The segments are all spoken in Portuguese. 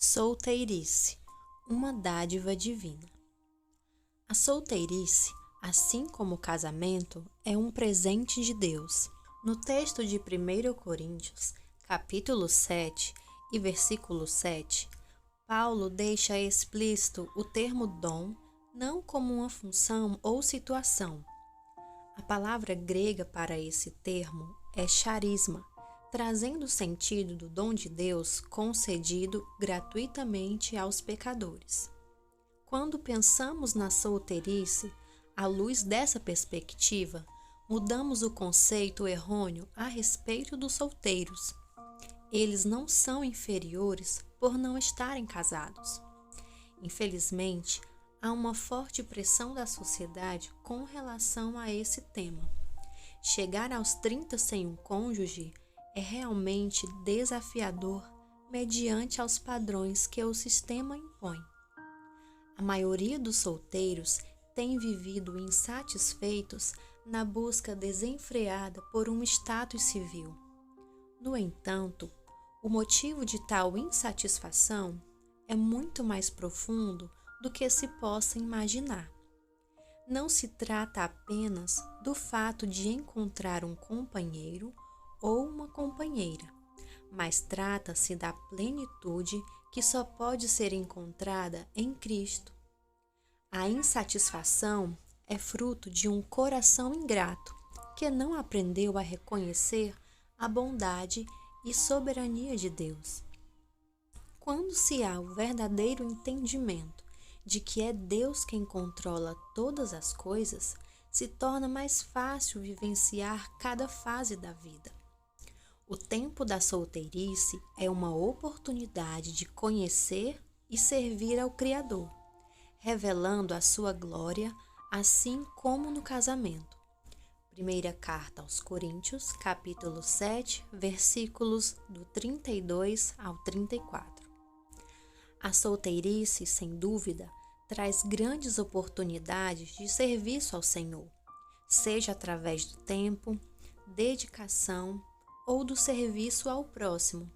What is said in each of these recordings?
Solteirice, uma dádiva divina. A solteirice, assim como o casamento, é um presente de Deus. No texto de 1 Coríntios, capítulo 7 e versículo 7, Paulo deixa explícito o termo dom não como uma função ou situação. A palavra grega para esse termo é charisma, trazendo o sentido do dom de Deus concedido gratuitamente aos pecadores. Quando pensamos na solteirice, à luz dessa perspectiva, mudamos o conceito errôneo a respeito dos solteiros. Eles não são inferiores por não estarem casados. Infelizmente, há uma forte pressão da sociedade com relação a esse tema. Chegar aos 30 sem um cônjuge é realmente desafiador mediante aos padrões que o sistema impõe. A maioria dos solteiros tem vivido insatisfeitos na busca desenfreada por um status civil. No entanto, o motivo de tal insatisfação é muito mais profundo do que se possa imaginar. Não se trata apenas do fato de encontrar um companheiro ou uma companheira, mas trata-se da plenitude que só pode ser encontrada em Cristo. A insatisfação é fruto de um coração ingrato que não aprendeu a reconhecer a bondade e soberania de Deus. Quando se há o verdadeiro entendimento de que é Deus quem controla todas as coisas, se torna mais fácil vivenciar cada fase da vida. O tempo da solteirice é uma oportunidade de conhecer e servir ao Criador, revelando a sua glória, assim como no casamento. Primeira carta aos Coríntios, capítulo 7, versículos do 32 ao 34. A solteirice, sem dúvida, traz grandes oportunidades de serviço ao Senhor, seja através do tempo, dedicação ou do serviço ao próximo,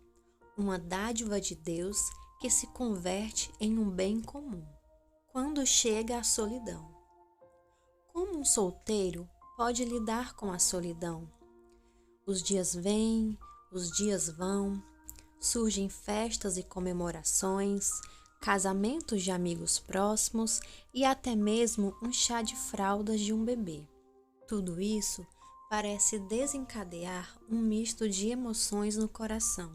uma dádiva de Deus que se converte em um bem comum. Quando chega a solidão. Como um solteiro pode lidar com a solidão? Os dias vêm, os dias vão, surgem festas e comemorações, casamentos de amigos próximos e até mesmo um chá de fraldas de um bebê. Tudo isso parece desencadear um misto de emoções no coração.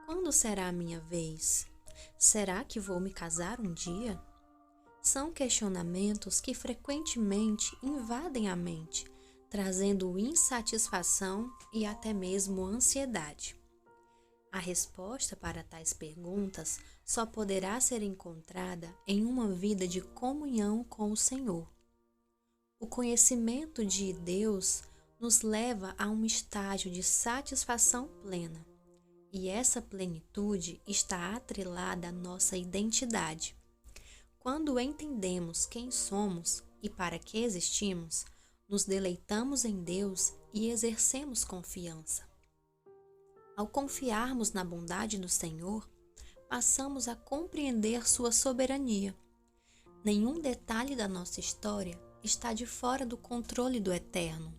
Quando será a minha vez? Será que vou me casar um dia? São questionamentos que frequentemente invadem a mente, trazendo insatisfação e até mesmo ansiedade. A resposta para tais perguntas só poderá ser encontrada em uma vida de comunhão com o Senhor. O conhecimento de Deus nos leva a um estágio de satisfação plena, e essa plenitude está atrelada à nossa identidade. Quando entendemos quem somos e para que existimos, nos deleitamos em Deus e exercemos confiança. Ao confiarmos na bondade do Senhor, passamos a compreender sua soberania. Nenhum detalhe da nossa história está de fora do controle do Eterno.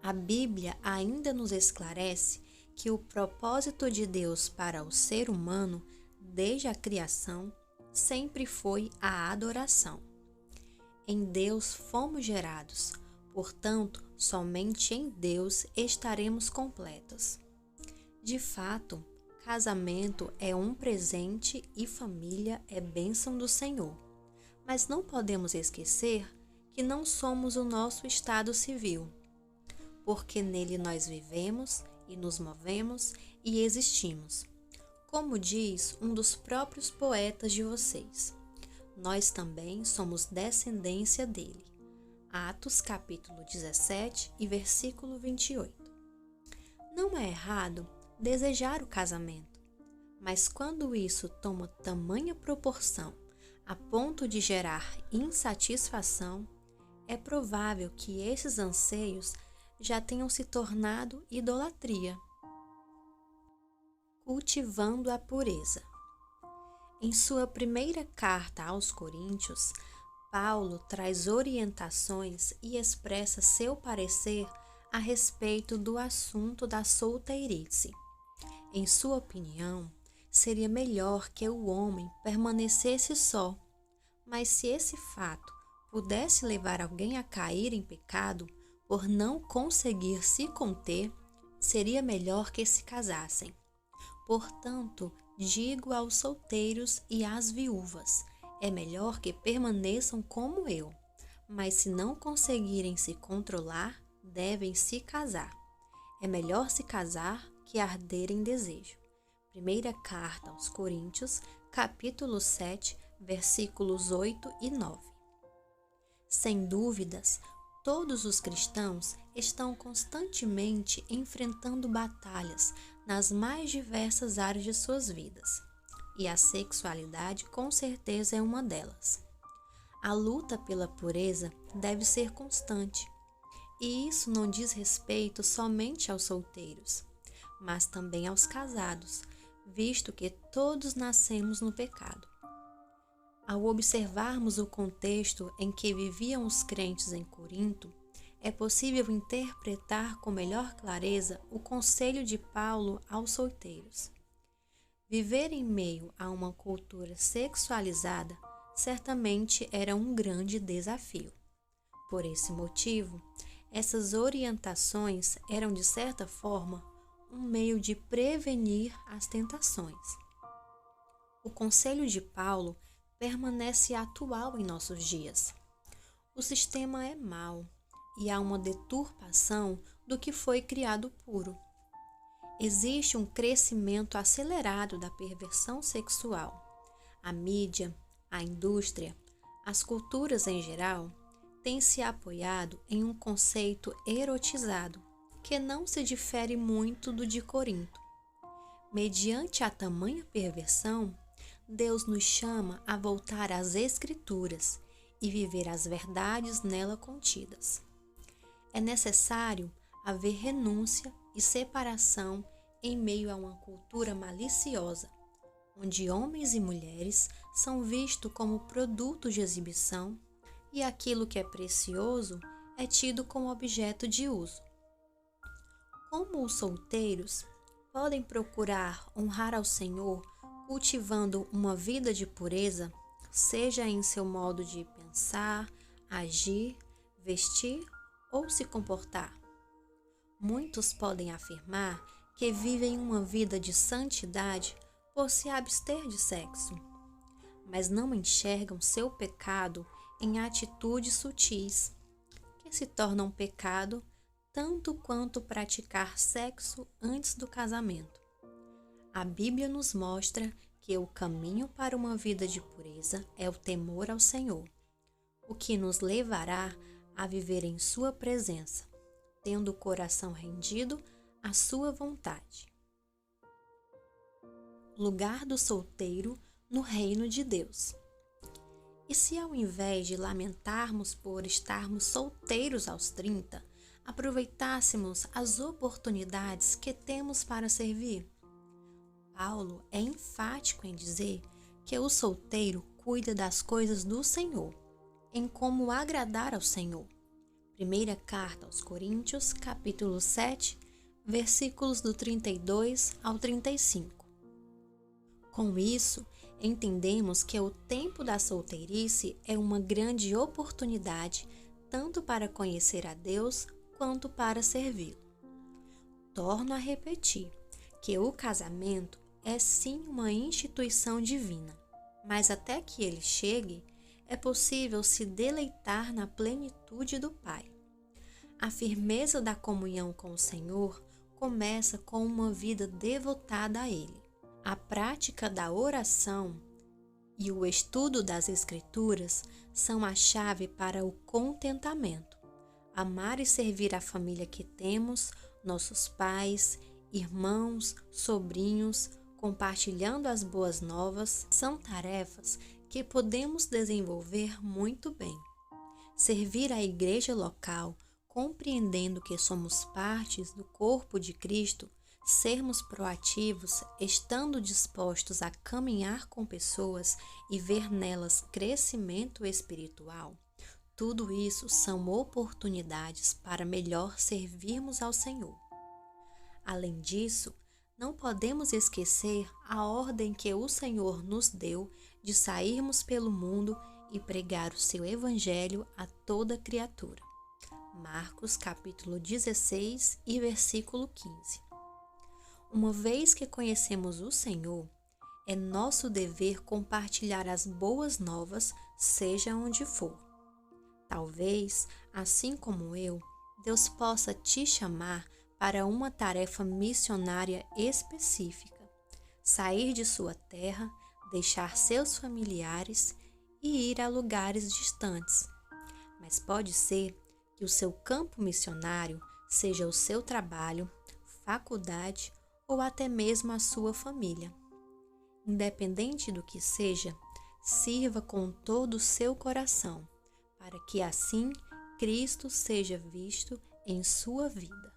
A Bíblia ainda nos esclarece que o propósito de Deus para o ser humano, desde a criação, sempre foi a adoração. Em Deus fomos gerados, portanto, somente em Deus estaremos completos. De fato, casamento é um presente e família é bênção do Senhor. Mas não podemos esquecer que não somos o nosso estado civil, porque nele nós vivemos e nos movemos e existimos. Como diz um dos próprios poetas de vocês, nós também somos descendência dele. Atos capítulo 17 e versículo 28. Não é errado desejar o casamento, mas quando isso toma tamanha proporção a ponto de gerar insatisfação, é provável que esses anseios já tenham se tornado idolatria. Cultivando a pureza. Em sua primeira carta aos Coríntios, Paulo traz orientações e expressa seu parecer a respeito do assunto da solteirice. Em sua opinião, seria melhor que o homem permanecesse só, mas se esse fato pudesse levar alguém a cair em pecado por não conseguir se conter, seria melhor que se casassem. Portanto, digo aos solteiros e às viúvas: é melhor que permaneçam como eu, mas se não conseguirem se controlar, devem se casar. É melhor se casar que arder em desejo. Primeira carta aos Coríntios, capítulo 7, versículos 8 e 9. Sem dúvidas, todos os cristãos estão constantemente enfrentando batalhas nas mais diversas áreas de suas vidas, e a sexualidade com certeza é uma delas. A luta pela pureza deve ser constante, e isso não diz respeito somente aos solteiros, mas também aos casados, visto que todos nascemos no pecado. Ao observarmos o contexto em que viviam os crentes em Corinto, é possível interpretar com melhor clareza o conselho de Paulo aos solteiros. Viver em meio a uma cultura sexualizada certamente era um grande desafio. Por esse motivo, essas orientações eram, de certa forma, um meio de prevenir as tentações. O conselho de Paulo permanece atual em nossos dias. O sistema é mau e há uma deturpação do que foi criado puro. Existe um crescimento acelerado da perversão sexual. A mídia, a indústria, as culturas em geral têm se apoiado em um conceito erotizado, que não se difere muito do de Corinto. Mediante a tamanha perversão, Deus nos chama a voltar às Escrituras e viver as verdades nela contidas. É necessário haver renúncia e separação em meio a uma cultura maliciosa, onde homens e mulheres são vistos como produtos de exibição e aquilo que é precioso é tido como objeto de uso. Como os solteiros podem procurar honrar ao Senhor cultivando uma vida de pureza, seja em seu modo de pensar, agir, vestir ou se comportar? Muitos podem afirmar que vivem uma vida de santidade por se abster de sexo, mas não enxergam seu pecado em atitudes sutis, que se tornam pecado tanto quanto praticar sexo antes do casamento. A Bíblia nos mostra que o caminho para uma vida de pureza é o temor ao Senhor, o que nos levará a viver em sua presença, tendo o coração rendido à sua vontade. Lugar do solteiro no reino de Deus. E se ao invés de lamentarmos por estarmos solteiros aos 30, aproveitássemos as oportunidades que temos para servir? Paulo é enfático em dizer que o solteiro cuida das coisas do Senhor, em como agradar ao Senhor. Primeira carta aos Coríntios, capítulo 7, versículos do 32 ao 35. Com isso, entendemos que o tempo da solteirice é uma grande oportunidade tanto para conhecer a Deus quanto para servi-lo. Torno a repetir que o casamento é sim uma instituição divina, mas até que ele chegue, é possível se deleitar na plenitude do Pai. A firmeza da comunhão com o Senhor começa com uma vida devotada a Ele. A prática da oração e o estudo das Escrituras são a chave para o contentamento. Amar e servir a família que temos, nossos pais, irmãos, sobrinhos, compartilhando as boas novas, são tarefas que podemos desenvolver muito bem. Servir a igreja local, compreendendo que somos partes do corpo de Cristo, sermos proativos, estando dispostos a caminhar com pessoas e ver nelas crescimento espiritual, tudo isso são oportunidades para melhor servirmos ao Senhor. Além disso, não podemos esquecer a ordem que o Senhor nos deu de sairmos pelo mundo e pregar o seu evangelho a toda criatura. Marcos capítulo 16 e versículo 15. Uma vez que conhecemos o Senhor, é nosso dever compartilhar as boas novas, seja onde for. Talvez, assim como eu, Deus possa te chamar para uma tarefa missionária específica, sair de sua terra, deixar seus familiares e ir a lugares distantes. Mas pode ser que o seu campo missionário seja o seu trabalho, faculdade ou até mesmo a sua família. Independente do que seja, sirva com todo o seu coração, para que assim Cristo seja visto em sua vida.